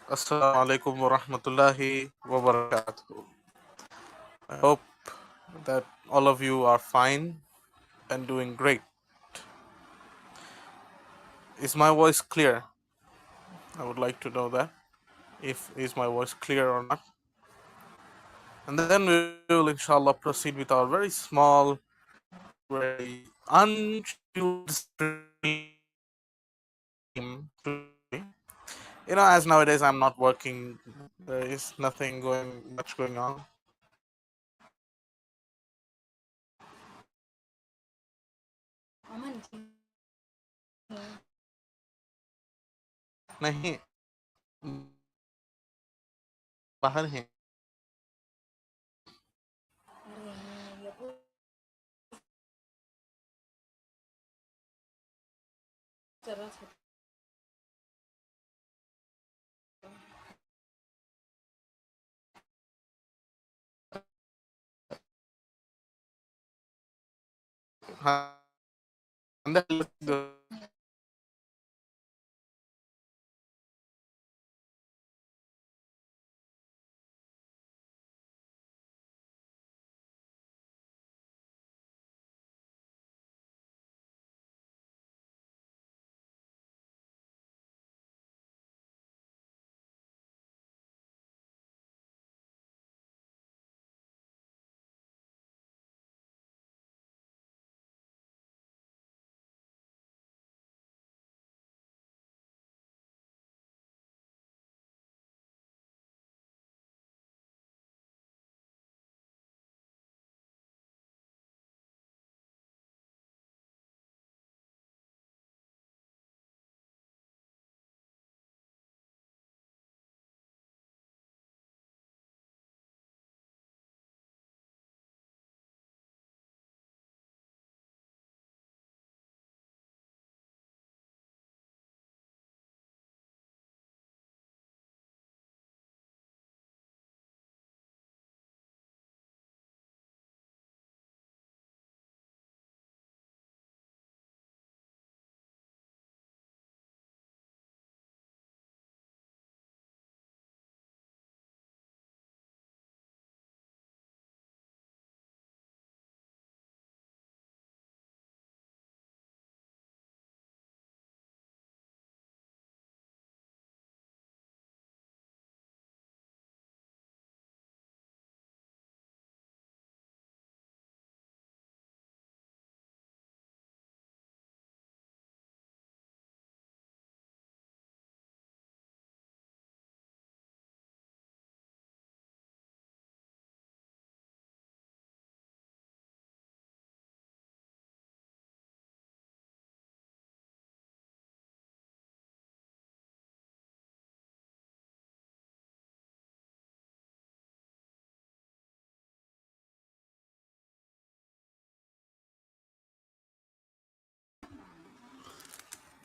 Assalamu alaikum wa rahmatullahi wa barakatuh. I hope that all of you are fine and doing great. Is my voice clear? I would like to know that. If is my voice clear or not. And then we will inshallah proceed with our very small, very unscheduled stream today. As nowadays I'm not working, there is nothing much going on. नहीं बाहर हैं हाँ, अंदर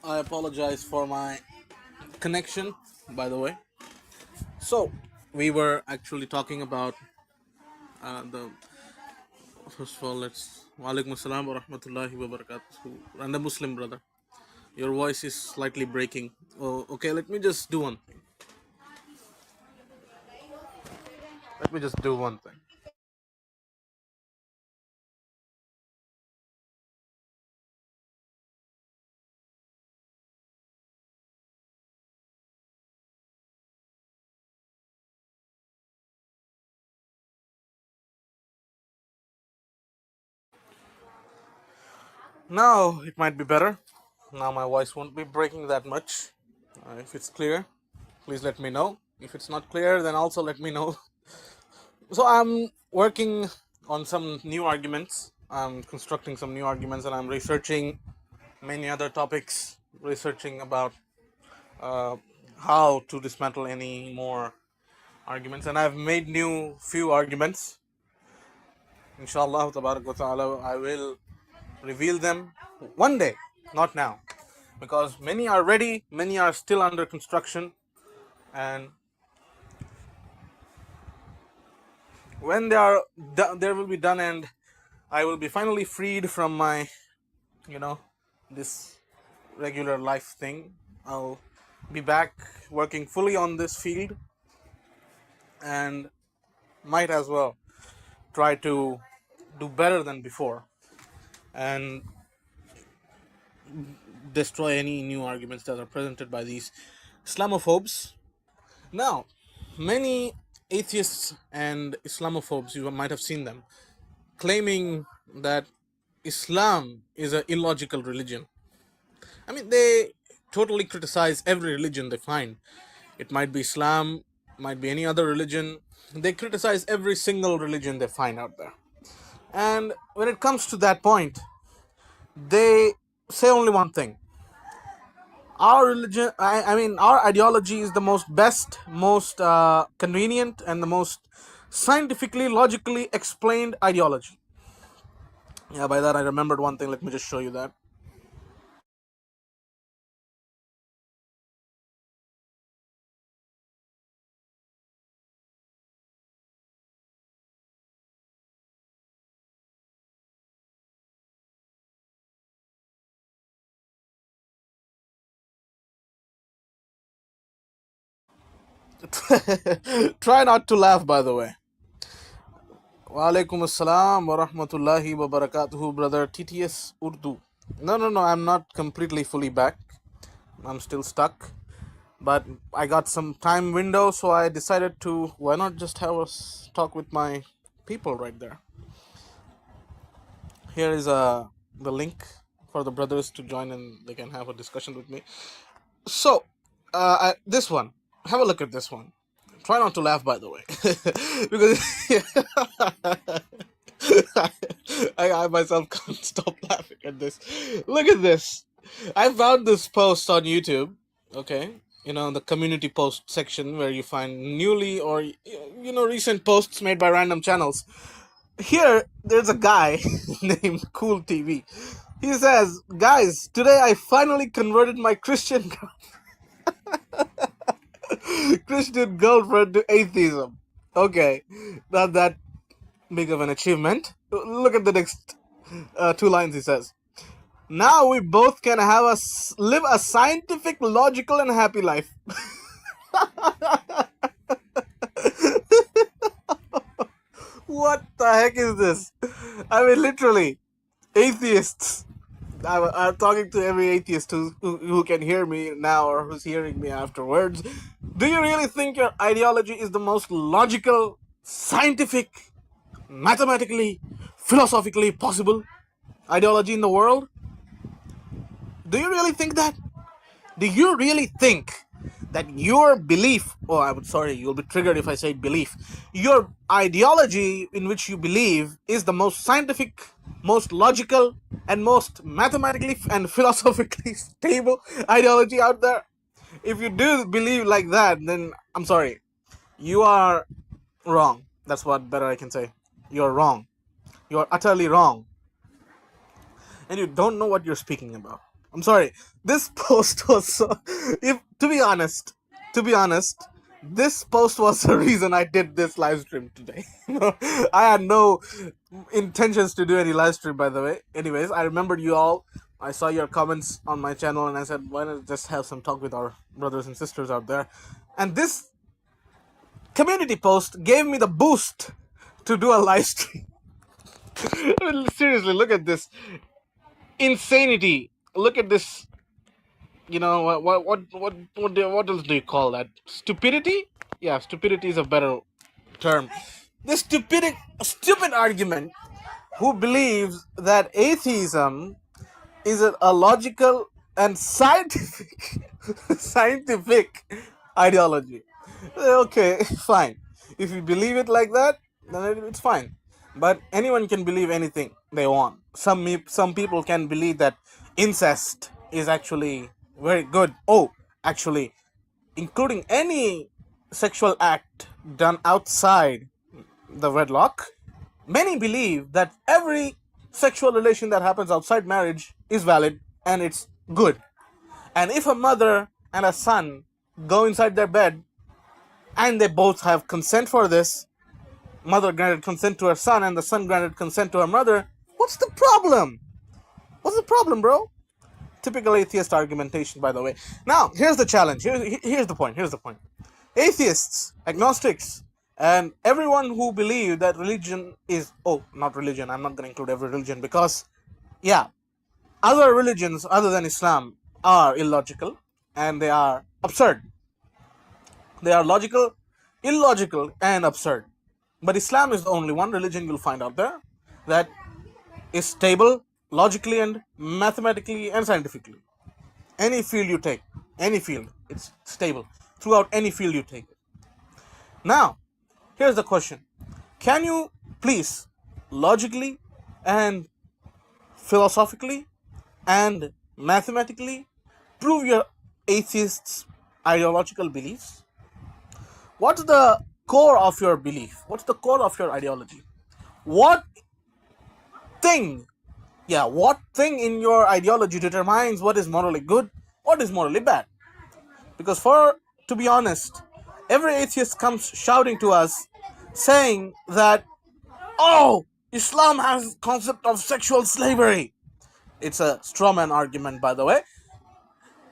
I apologize for my connection, by the way. So, we were actually talking about the. First of all, let's. Walaikum assalam wa rahmatullahi wa barakatuh. And the Muslim brother. Your voice is slightly breaking. Oh, okay, let me just do one thing. Let me just do one thing. Now it might be better. Now my voice won't be breaking that much. If it's clear, please let me know. If it's not clear, then also let me know. So I'm working on some new arguments. I'm constructing some new arguments, and I'm researching many other topics. Researching about uh, how to dismantle any more arguments, and I've made new few arguments. Inshallah, tabarak wa ta'ala, I will reveal them one day, not now, because many are ready, many are still under construction, and when they will be done, and I will be finally freed from my, this regular life thing. I'll be back working fully on this field and might as well try to do better than before and destroy any new arguments that are presented by these Islamophobes. Now, many atheists and Islamophobes, you might have seen them, claiming that Islam is an illogical religion. I mean, they totally criticize every religion they find. It might be Islam, might be any other religion. They criticize every single religion they find out there. And when it comes to that point, they say only one thing. Our religion, I mean, our ideology is the most convenient, and the most scientifically, logically explained ideology. Yeah, by that I remembered one thing. Let me just show you that. Try not to laugh, by the way. Wa alaikum assalam wa rahmatullahi wa barakatuhu, brother TTS Urdu. No, I'm not completely fully back. I'm still stuck. But I got some time window, so I decided to, why not just have a talk with my people right there. Here is the link for the brothers to join and they can have a discussion with me. So, this one, have a look at this one. Try not to laugh, by the way, because I myself can't stop laughing at this. Look at this. I found this post on YouTube. Okay, the community post section where you find newly or recent posts made by random channels. Here, there's a guy named Cool TV. He says, "Guys, today I finally converted my Christian girlfriend to atheism." Okay, not that big of an achievement. Look at the next 2 lines. He says, "Now we both can live a scientific, logical, and happy life." What the heck is this? I mean, literally, atheists. I'm talking to every atheist who can hear me now or who's hearing me afterwards. Do you really think your ideology is the most logical, scientific, mathematically, philosophically possible ideology in the world? Do you really think that? Do you really think that your belief, you'll be triggered if I say belief, your ideology in which you believe is the most scientific, most logical, and most mathematically and philosophically stable ideology out there? If you do believe like that, then I'm sorry, you are wrong. That's what better I can say. You're wrong. You're utterly wrong. And you don't know what you're speaking about. I'm sorry. This post was to be honest, this post was the reason I did this live stream today. I had no intentions to do any live stream, by the way. Anyways, I remembered you all. I saw your comments on my channel and I said, why not just have some talk with our brothers and sisters out there? And this community post gave me the boost to do a live stream. I mean, seriously, look at this insanity. Look at this. What else do you call that? Stupidity? Yeah, stupidity is a better term. This stupid argument who believes that atheism is a logical and scientific ideology. Okay, fine. If you believe it like that, then it's fine. But anyone can believe anything they want. Some people can believe that incest is actually very good. Oh, actually, including any sexual act done outside the wedlock, many believe that every sexual relation that happens outside marriage is valid and it's good. And if a mother and a son go inside their bed and they both have consent for this, mother granted consent to her son and the son granted consent to her mother, what's the problem? What's the problem, bro? Typical atheist argumentation, by the way. Now, here's the challenge. Here's the point. Here's the point. Atheists, agnostics, and everyone who believe that religion is... Oh, not religion. I'm not going to include every religion because, yeah, other religions other than Islam are illogical and they are absurd. They are logical, illogical, and absurd. But Islam is the only one religion you'll find out there that is stable logically and mathematically and scientifically. Any field you take, any field, it's stable throughout any field you take. Now, here's the question. Can you please logically and philosophically and mathematically prove your atheist's ideological beliefs? What's the core of your belief? What's the core of your ideology? What thing in your ideology determines what is morally good, what is morally bad? Because to be honest, every atheist comes shouting to us saying that, oh, Islam has concept of sexual slavery. It's a strawman argument, by the way.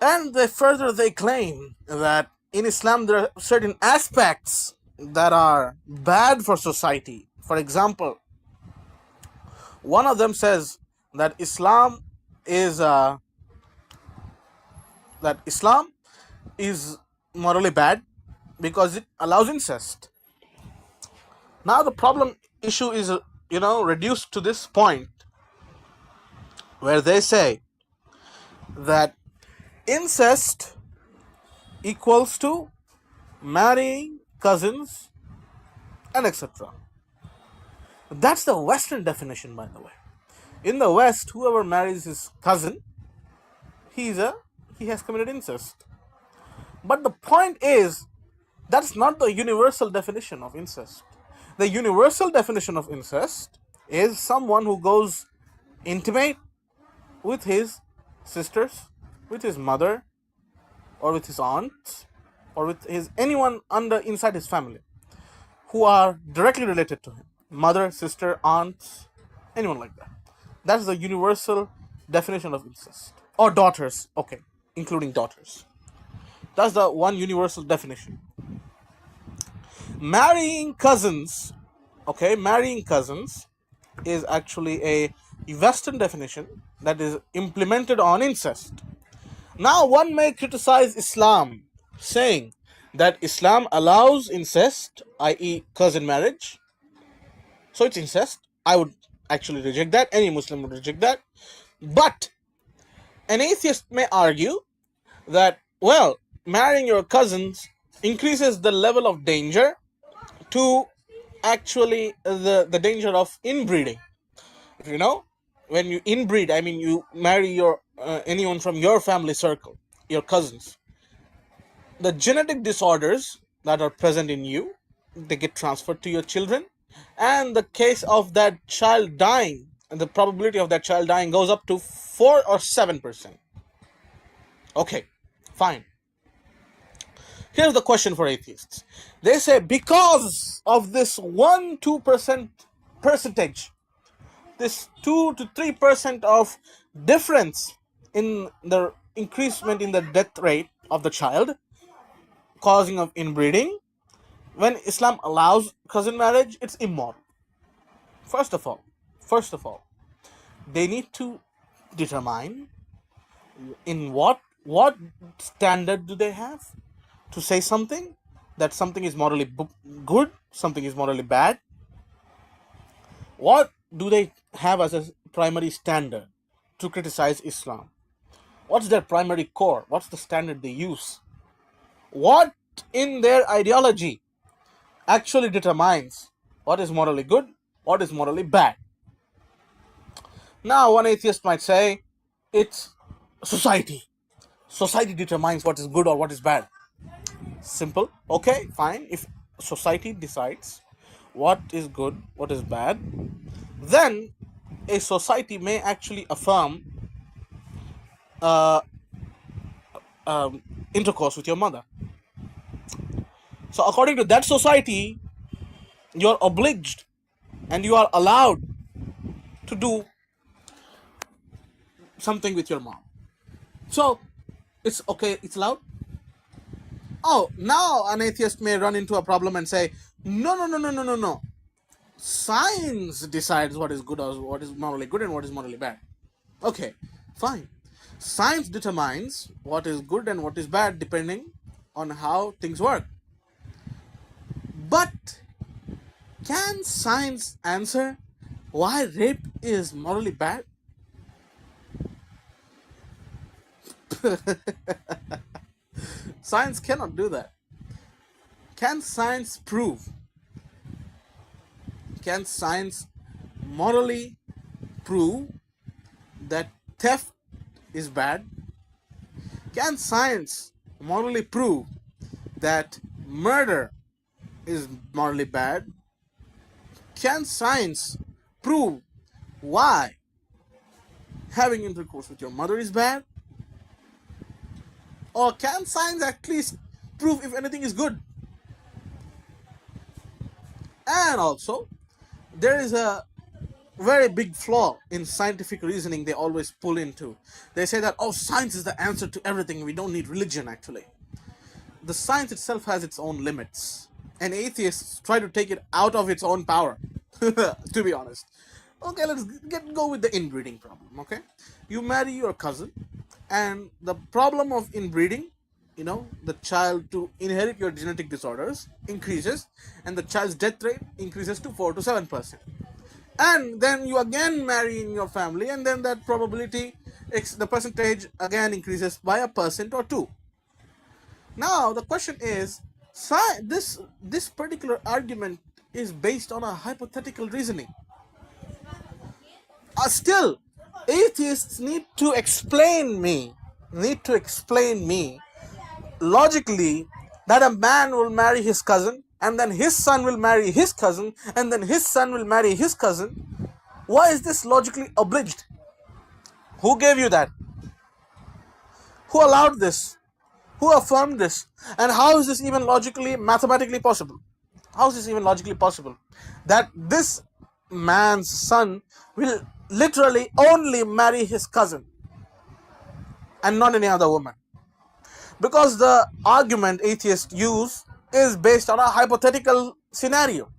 And they claim that in Islam there are certain aspects that are bad for society. For example, one of them says that Islam is morally bad because it allows incest. Now the problem issue is reduced to this point where they say that incest equals to marrying cousins and etc. That's the Western definition, by the way. In the West, whoever marries his cousin, he has committed incest. But the point is, that's not the universal definition of incest. The universal definition of incest is someone who goes intimate with his sisters, with his mother, or with his aunt, or with anyone inside his family who are directly related to him. Mother, sister, aunt, anyone like that. That's the universal definition of incest. Or daughters, okay, including daughters. That's the one universal definition. Marrying cousins is actually a Western definition that is implemented on incest. Now one may criticize Islam, saying that Islam allows incest, i.e. cousin marriage. So it's incest. I would actually reject that. Any Muslim would reject that. But an atheist may argue that, well, marrying your cousins increases the level of danger to actually the danger of inbreeding. When you inbreed, I mean you marry your anyone from your family circle, your cousins. The genetic disorders that are present in you, they get transferred to your children, and the case of that child dying, and the probability of that child dying goes up to 4 or 7%. Okay, fine. Here's the question for atheists. They say because of this 1-2% percentage, this 2 to 3% of difference in the increasement in the death rate of the child causing of inbreeding, when Islam allows cousin marriage, it's immoral. First of all, they need to determine in what standard do they have to say something, that something is morally good, something is morally bad. What do they have as a primary standard to criticize Islam? What's their primary core? What's the standard they use? What in their ideology actually determines what is morally good, what is morally bad? Now, one atheist might say it's society. Society determines what is good or what is bad. Simple. Okay, fine. If society decides what is good, what is bad, then a society may actually affirm intercourse with your mother. So according to that society, you're obliged and you are allowed to do something with your mom. So it's okay, it's loud. Oh, now an atheist may run into a problem and say, no, no, no, no, no, no, no. Science decides what is good or what is morally good and what is morally bad. Okay, fine. Science determines what is good and what is bad depending on how things work. But can science answer why rape is morally bad? Science cannot do that. Can science prove? Can science morally prove that theft is bad? Can science morally prove that murder is morally bad? Can science prove why having intercourse with your mother is bad? Or can science at least prove if anything is good? And also, there is a very big flaw in scientific reasoning they always pull into. They say that, oh, science is the answer to everything. We don't need religion, actually. The science itself has its own limits. And atheists try to take it out of its own power, to be honest. Okay, let's go with the inbreeding problem, okay? You marry your cousin, and the problem of inbreeding, the child to inherit your genetic disorders increases, and the child's death rate increases to 4 to 7%. And then you again marry in your family, and then that probability, the percentage again increases by 1% or 2. Now the question is, this particular argument is based on a hypothetical reasoning. Still, atheists need to explain me logically that a man will marry his cousin, and then his son will marry his cousin, and then his son will marry his cousin. Why is this logically obliged? Who gave you that? Who allowed this? Who affirmed this? And how is this even logically, mathematically possible? How is this even logically possible? That this man's son will literally only marry his cousin and not any other woman. Because the argument atheists use is based on a hypothetical scenario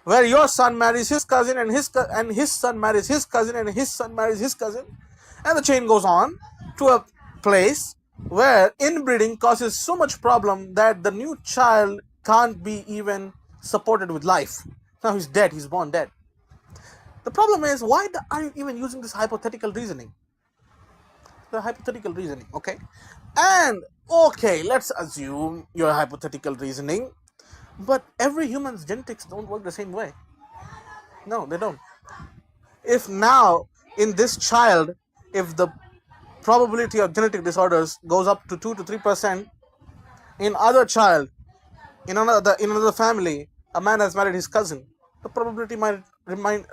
where your son marries his cousin, and his son marries his cousin, and his son marries his cousin, and the chain goes on to a place where inbreeding causes so much problem that the new child can't be even supported with life. Now he's dead, he's born dead. The problem is, why are you even using this hypothetical reasoning? The hypothetical reasoning, okay? And okay, let's assume your hypothetical reasoning, but every human's genetics don't work the same way. No, they don't. If now in this child, if the probability of genetic disorders goes up to 2 to 3%, in other child, in another family, a man has married his cousin, the probability might remain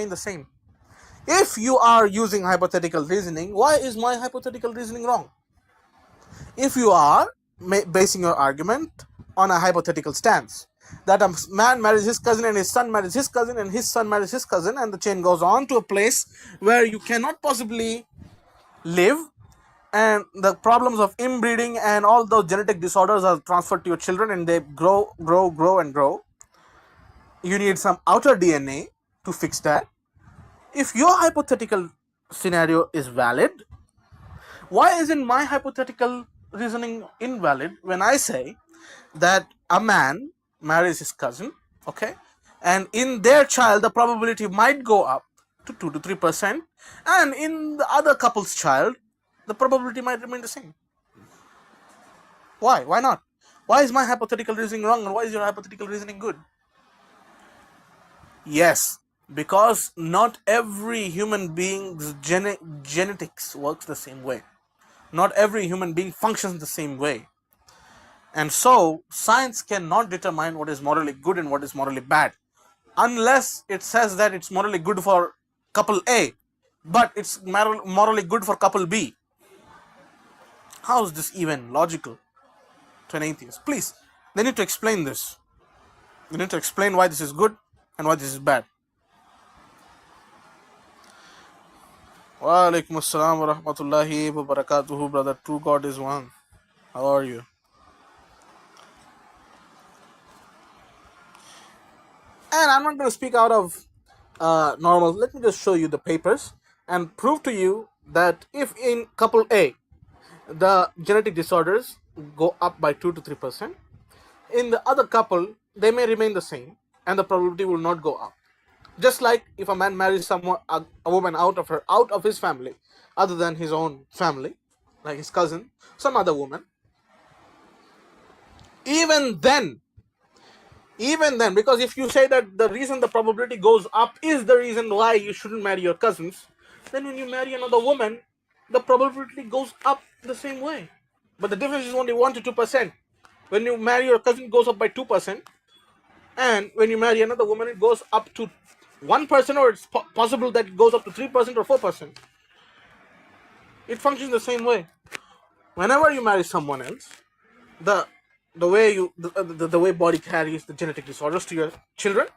the same. If you are using hypothetical reasoning, why is my hypothetical reasoning wrong? If you are basing your argument on a hypothetical stance, that a man marries his cousin, and his son marries his cousin, and his son marries his cousin, and the chain goes on to a place where you cannot possibly live, and the problems of inbreeding and all those genetic disorders are transferred to your children, and they grow and grow. You need some outer DNA to fix that. If your hypothetical scenario is valid, why isn't my hypothetical reasoning invalid when I say that a man marries his cousin, okay, and in their child the probability might go up to 2 to 3%, and in the other couple's child the probability might remain the same? Why? Why not? Why is my hypothetical reasoning wrong, and why is your hypothetical reasoning good? Yes, because not every human being's genetics works the same way. Not every human being functions the same way. And so, science cannot determine what is morally good and what is morally bad, unless it says that it's morally good for couple A, but it's morally good for couple B. How is this even logical to an atheist? Please, they need to explain this. They need to explain why this is good and why this is bad. Wa alaikum assalam wa rahmatullahi wa barakatuhu, brother. True God is one. How are you? And I'm not going to speak out of normal. Let me just show you the papers and prove to you that if in couple A, the genetic disorders go up by 2 to 3%, in the other couple, they may remain the same and the probability will not go up. Just like if a man marries someone, a woman out of his family, other than his own family, like his cousin, some other woman, even then, because if you say that the reason the probability goes up is the reason why you shouldn't marry your cousins, then when you marry another woman, the probability goes up the same way. But the difference is only 1 to 2%. When you marry your cousin, it goes up by 2%. And when you marry another woman, it goes up to 1%, or it's possible that it goes up to 3% or 4%. It functions the same way. Whenever you marry someone else, the way body carries the genetic disorders to your children,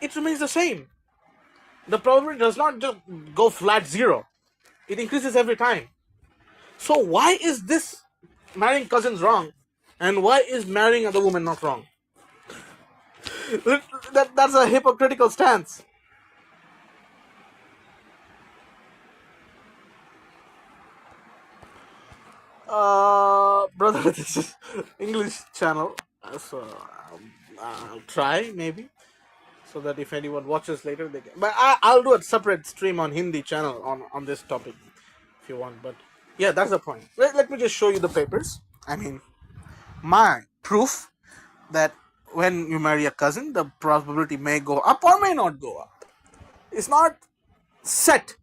it remains the same. The probability does not just go flat zero. It increases every time. So why is this marrying cousins wrong? And why is marrying other woman not wrong? That's a hypocritical stance. Brother, this is English channel, so I'll try maybe, so that if anyone watches later, they can. But I'll do a separate stream on Hindi channel on this topic if you want. But yeah, that's the point. Let me just show you the papers. I mean, my proof that when you marry a cousin, the probability may go up or may not go up. It's not set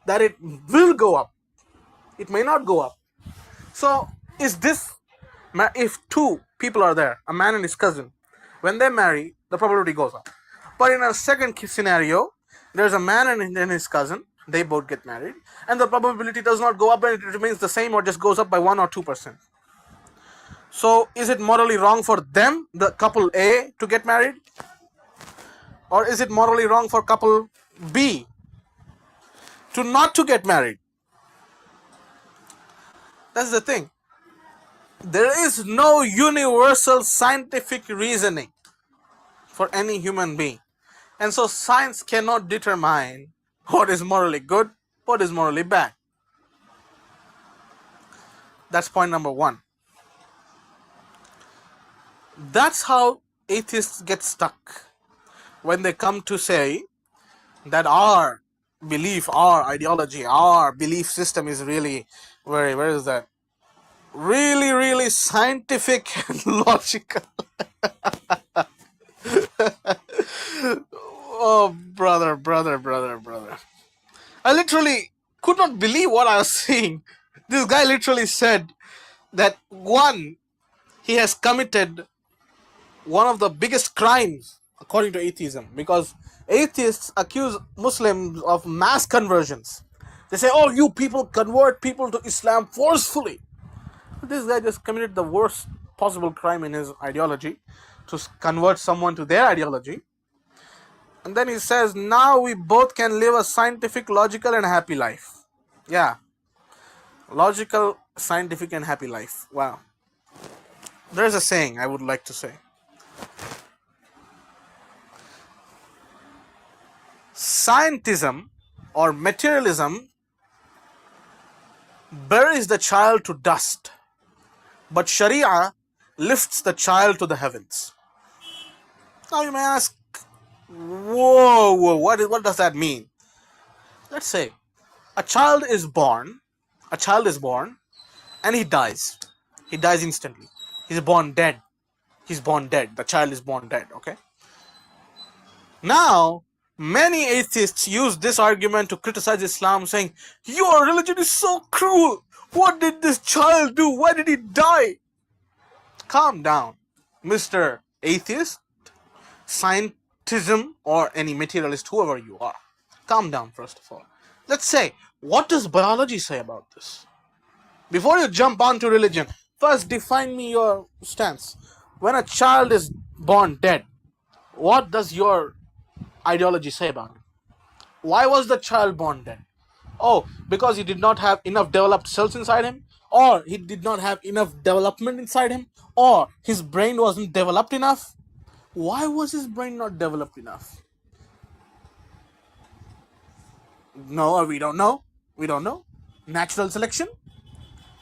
that it will go up. It may not go up. So, is this, if two people are there, a man and his cousin, when they marry, the probability goes up. But in a second scenario, there's a man and his cousin, they both get married, and the probability does not go up and it remains the same or just goes up by 1 or 2%. So, is it morally wrong for them, the couple A, to get married? Or is it morally wrong for couple B to not to get married? That's the thing. There is no universal scientific reasoning for any human being. And so science cannot determine what is morally good, what is morally bad. That's point number one. That's how atheists get stuck when they come to say that our belief, our ideology, our belief system is really where is that? Really, really scientific and logical. Oh, brother. I literally could not believe what I was seeing. This guy literally said that he has committed one of the biggest crimes according to atheism, because atheists accuse Muslims of mass conversions. They say, oh, you people convert people to Islam forcefully. This guy just committed the worst possible crime in his ideology, to convert someone to their ideology. And then he says, now we both can live a scientific, logical and happy life. Yeah. Logical, scientific and happy life. Wow. There's a saying I would like to say. Scientism or materialism buries the child to dust, but Sharia lifts the child to the heavens. Now you may ask, whoa, what does that mean? Let's say a child is born and he dies. He dies instantly. He's born dead. The child is born dead, okay? Now, many atheists use this argument to criticize Islam, saying, your religion is so cruel. What did this child do? Why did he die? Calm down, Mr. Atheist, scientism, or any materialist, whoever you are. Calm down, first of all. Let's say, what does biology say about this? Before you jump onto religion, first define me your stance. When a child is born dead, what does your ideology say about it? Why was the child born dead? Oh, because he did not have enough developed cells inside him, or he did not have enough development inside him, or his brain wasn't developed enough. Why was his brain not developed enough? No, we don't know. We don't know. Natural selection?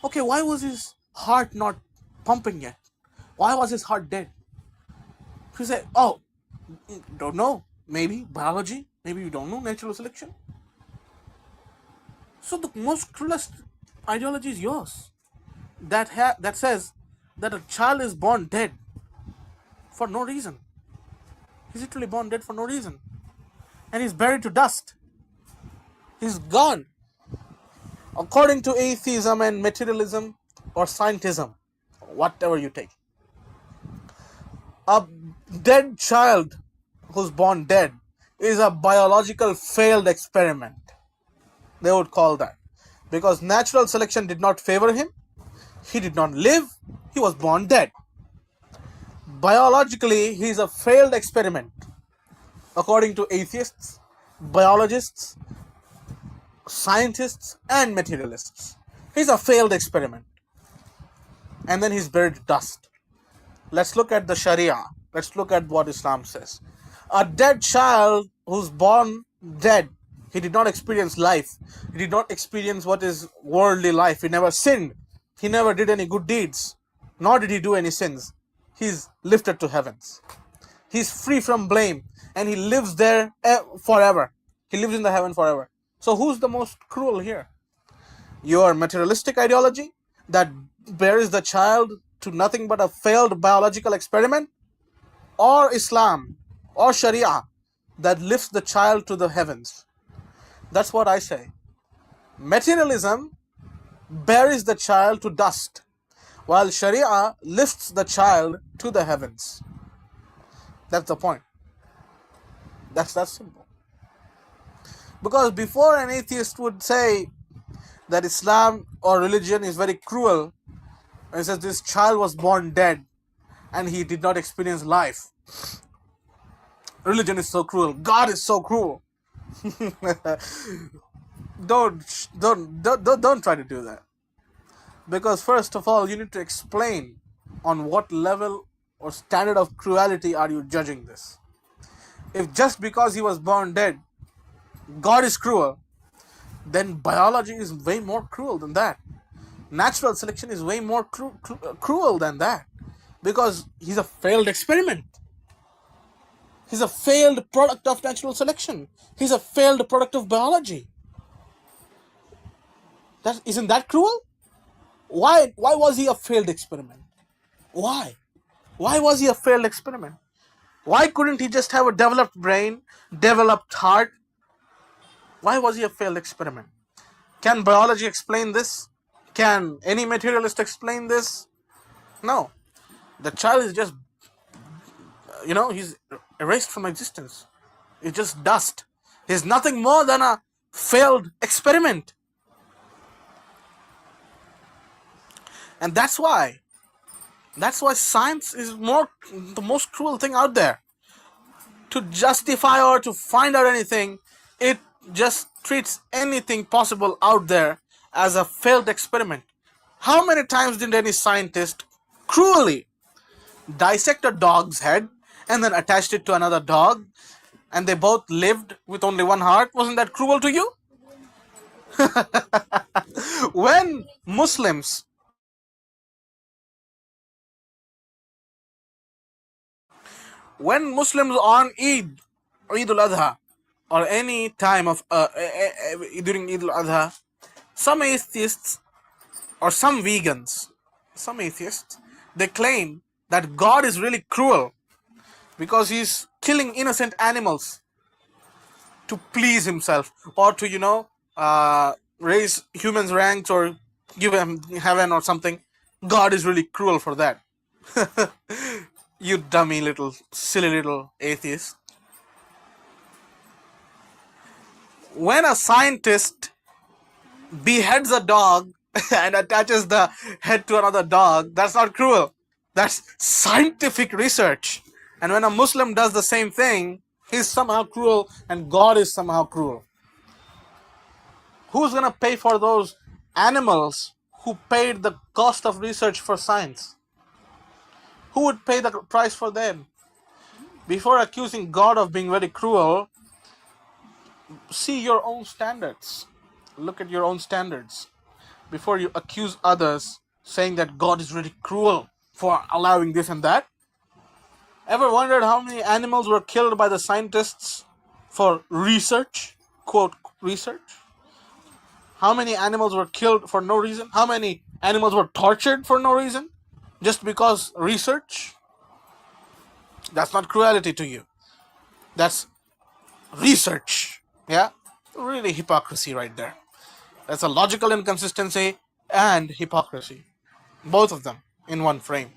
Okay, why was his heart not pumping yet? Why was his heart dead? You say, oh, don't know. Maybe biology. Maybe you don't know natural selection. So the most cruelest ideology is yours. That says that a child is born dead for no reason. He's literally born dead for no reason. And he's buried to dust. He's gone. According to atheism and materialism or scientism, whatever you take, a dead child who's born dead is a biological failed experiment. They would call that. Because natural selection did not favor him. He did not live. He was born dead. Biologically, he is a failed experiment. According to atheists, biologists, scientists, and materialists. He's a failed experiment. And then he's buried to dust. Let's look at the Sharia. Let's look at what Islam says. A dead child who's born dead, he did not experience life. He did not experience what is worldly life. He never sinned. He never did any good deeds. Nor did he do any sins. He's lifted to heavens. He's free from blame. And he lives there forever. He lives in the heaven forever. So who's the most cruel here? Your materialistic ideology that buries the child to nothing but a failed biological experiment? Or Islam or Sharia that lifts the child to the heavens? That's what I say. Materialism buries the child to dust, while Sharia lifts the child to the heavens. That's the point. That's that simple. Because before an atheist would say that Islam or religion is very cruel, and says this child was born dead and he did not experience life. Religion is so cruel. God is so cruel. Don't try to do that. Because first of all, you need to explain on what level or standard of cruelty are you judging this. If just because he was born dead, God is cruel, then biology is way more cruel than that. Natural selection is way more cruel than that. Because he's a failed experiment. He's a failed product of natural selection. He's a failed product of biology. Isn't that cruel? Why was he a failed experiment? Why? Why was he a failed experiment? Why couldn't he just have a developed brain, developed heart? Why was he a failed experiment? Can biology explain this? Can any materialist explain this? No. The child is just, he's erased from existence. It's just dust. He's nothing more than a failed experiment. And that's why science is the most cruel thing out there. To justify or to find out anything, it just treats anything possible out there as a failed experiment. How many times did any scientist cruelly dissect a dog's head and then attached it to another dog and they both lived with only one heart? Wasn't that cruel to you? When Muslims on Eid al-Adha or any time of during Eid al-Adha, some atheists or some vegans, some atheists, they claim that God is really cruel because he's killing innocent animals to please himself or to raise humans' ranks or give them heaven or something. God is really cruel for that. You dummy silly little atheist. When a scientist beheads a dog and attaches the head to another dog, that's not cruel. That's scientific research. And when a Muslim does the same thing, he's somehow cruel and God is somehow cruel. Who's gonna pay for those animals who paid the cost of research for science? Who would pay the price for them? Before accusing God of being very cruel, see your own standards. Look at your own standards before you accuse others, saying that God is really cruel for allowing this and that. Ever wondered how many animals were killed by the scientists for research? Quote, research? How many animals were killed for no reason? How many animals were tortured for no reason? Just because research? That's not cruelty to you. That's research. Yeah? Really hypocrisy right there. That's a logical inconsistency and hypocrisy. Both of them in one frame.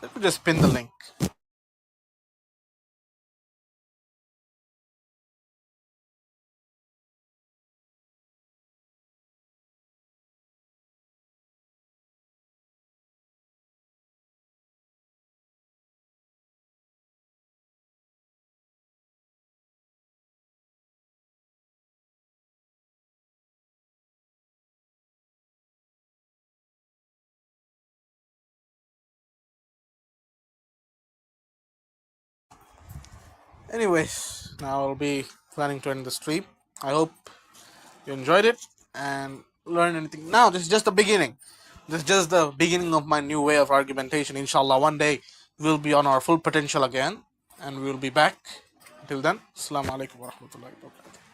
Let me just pin the link. Anyways, now I'll be planning to end the stream. I hope you enjoyed it and learned anything. Now, this is just the beginning. This is just the beginning of my new way of argumentation. Inshallah, one day we'll be on our full potential again and we'll be back. Until then, Assalamu alaikum wa rahmatullahi wa barakatuh.